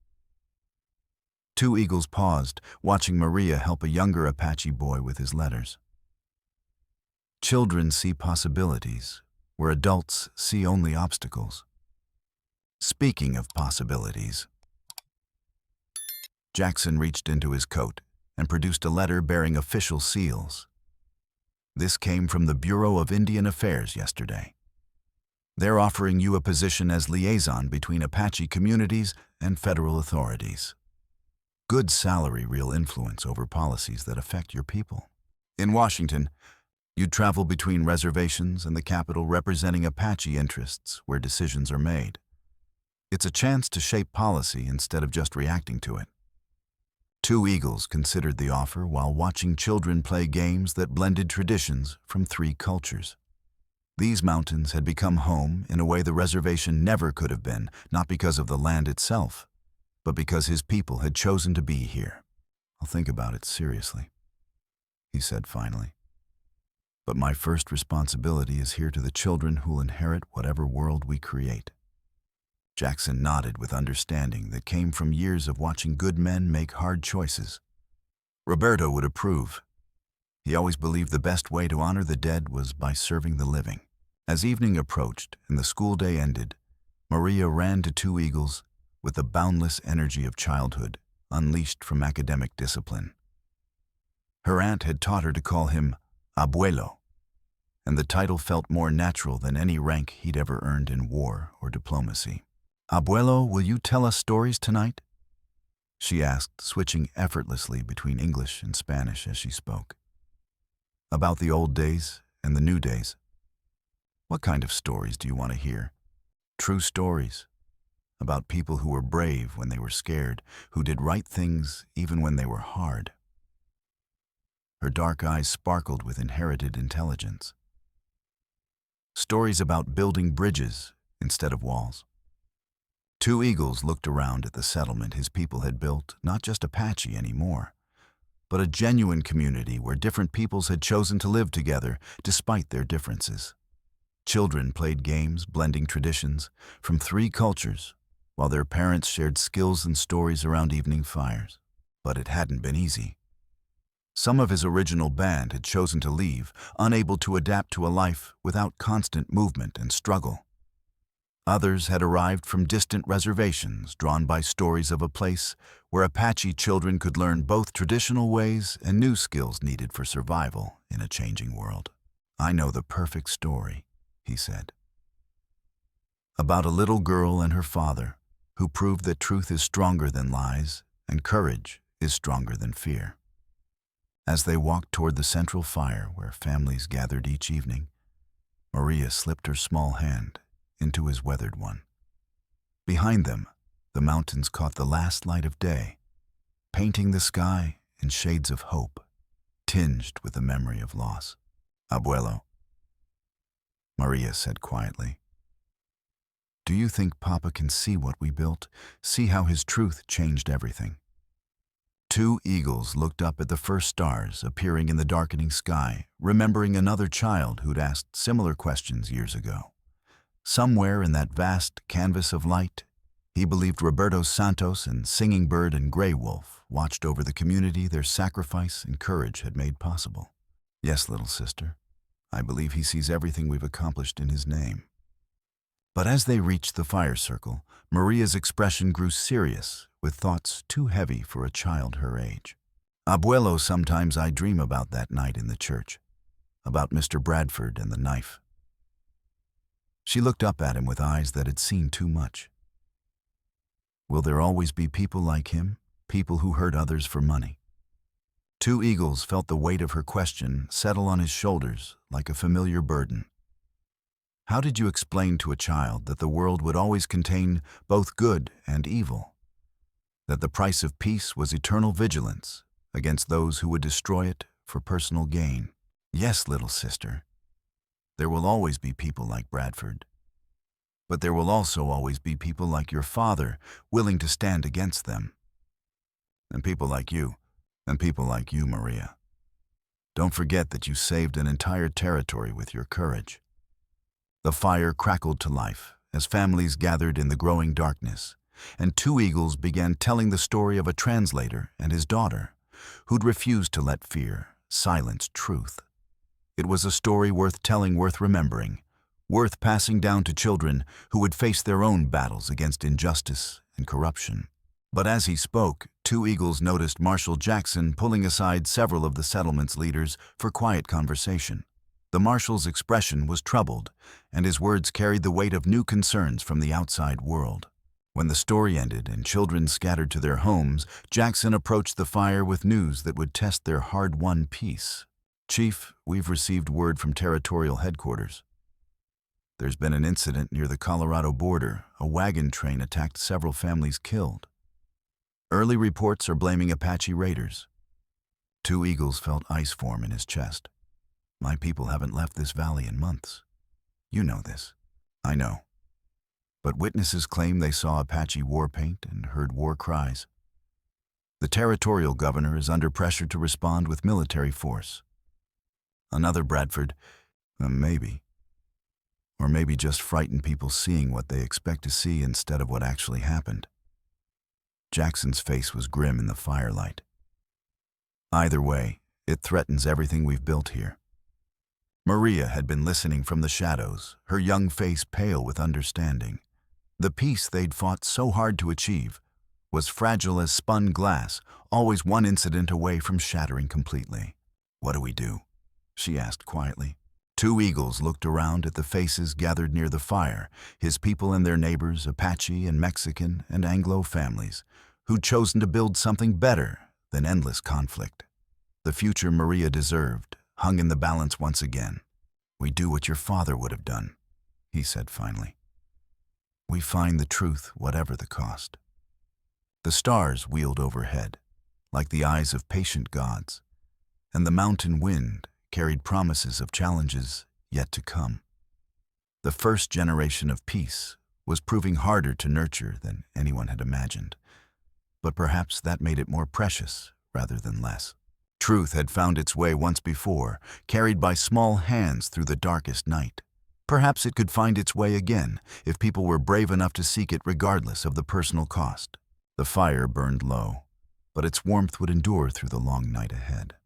Two Eagles paused, watching Maria help a younger Apache boy with his letters. Children see possibilities, where adults see only obstacles. Speaking of possibilities, Jackson reached into his coat and produced a letter bearing official seals. This came from the Bureau of Indian Affairs yesterday. They're offering you a position as liaison between Apache communities and federal authorities. Good salary, real influence over policies that affect your people. In Washington, you'd travel between reservations and the capital, representing Apache interests where decisions are made. It's a chance to shape policy instead of just reacting to it. Two Eagles considered the offer while watching children play games that blended traditions from three cultures. These mountains had become home in a way the reservation never could have been, not because of the land itself, but because his people had chosen to be here. I'll think about it seriously, he said finally. But my first responsibility is here to the children who'll inherit whatever world we create. Jackson nodded with understanding that came from years of watching good men make hard choices. Roberto would approve. He always believed the best way to honor the dead was by serving the living. As evening approached and the school day ended, Maria ran to Two Eagles with the boundless energy of childhood, unleashed from academic discipline. Her aunt had taught her to call him abuelo, and the title felt more natural than any rank he'd ever earned in war or diplomacy. "Abuelo, will you tell us stories tonight?" she asked, switching effortlessly between English and Spanish as she spoke. "About the old days and the new days. What kind of stories do you want to hear? True stories. About people who were brave when they were scared, who did right things even when they were hard." Her dark eyes sparkled with inherited intelligence. Stories about building bridges instead of walls. Two Eagles looked around at the settlement his people had built, not just Apache anymore, but a genuine community where different peoples had chosen to live together despite their differences. Children played games, blending traditions from three cultures, while their parents shared skills and stories around evening fires. But it hadn't been easy. Some of his original band had chosen to leave, unable to adapt to a life without constant movement and struggle. Others had arrived from distant reservations, drawn by stories of a place where Apache children could learn both traditional ways and new skills needed for survival in a changing world. "I know the perfect story," he said. "About a little girl and her father who proved that truth is stronger than lies and courage is stronger than fear." As they walked toward the central fire where families gathered each evening, Maria slipped her small hand into his weathered one. Behind them, the mountains caught the last light of day, painting the sky in shades of hope, tinged with the memory of loss. "Abuelo," Maria said quietly, "do you think Papa can see what we built, see how his truth changed everything?" Two Eagles looked up at the first stars appearing in the darkening sky, remembering another child who'd asked similar questions years ago. Somewhere in that vast canvas of light, he believed Roberto Santos and Singing Bird and Grey Wolf watched over the community their sacrifice and courage had made possible. "Yes, little sister, I believe he sees everything we've accomplished in his name." But as they reached the fire circle, Maria's expression grew serious, with thoughts too heavy for a child her age. "Abuelo, sometimes I dream about that night in the church, about Mr. Bradford and the knife." She looked up at him with eyes that had seen too much. "Will there always be people like him, people who hurt others for money?" Two Eagles felt the weight of her question settle on his shoulders like a familiar burden. How did you explain to a child that the world would always contain both good and evil? That the price of peace was eternal vigilance against those who would destroy it for personal gain? Yes, little sister, there will always be people like Bradford. But there will also always be people like your father willing to stand against them. And people like you, Maria. Don't forget that you saved an entire territory with your courage. The fire crackled to life as families gathered in the growing darkness, and two eagles began telling the story of a translator and his daughter, who'd refused to let fear silence truth. It was a story worth telling, worth remembering, worth passing down to children who would face their own battles against injustice and corruption. But as he spoke, two eagles noticed Marshal Jackson pulling aside several of the settlement's leaders for quiet conversation. The marshal's expression was troubled, and his words carried the weight of new concerns from the outside world. When the story ended and children scattered to their homes, Jackson approached the fire with news that would test their hard-won peace. "Chief, we've received word from territorial headquarters. There's been an incident near the Colorado border. A wagon train attacked, several families killed. Early reports are blaming Apache raiders." Two eagles felt ice form in his chest. "My people haven't left this valley in months. You know this." "I know. But witnesses claim they saw Apache war paint and heard war cries. The territorial governor is under pressure to respond with military force." Another Bradford, maybe. Or maybe just frighten people seeing what they expect to see instead of what actually happened. Jackson's face was grim in the firelight. "Either way, it threatens everything we've built here." Maria had been listening from the shadows, her young face pale with understanding. The peace they'd fought so hard to achieve was fragile as spun glass, always one incident away from shattering completely. "What do we do?" she asked quietly. Two eagles looked around at the faces gathered near the fire, his people and their neighbors, Apache and Mexican and Anglo families, who'd chosen to build something better than endless conflict. The future Maria deserved hung in the balance once again. "We do what your father would have done," he said finally. "We find the truth, whatever the cost." The stars wheeled overhead, like the eyes of patient gods, and the mountain wind carried promises of challenges yet to come. The first generation of peace was proving harder to nurture than anyone had imagined, but perhaps that made it more precious rather than less. Truth had found its way once before, carried by small hands through the darkest night. Perhaps it could find its way again if people were brave enough to seek it regardless of the personal cost. The fire burned low, but its warmth would endure through the long night ahead.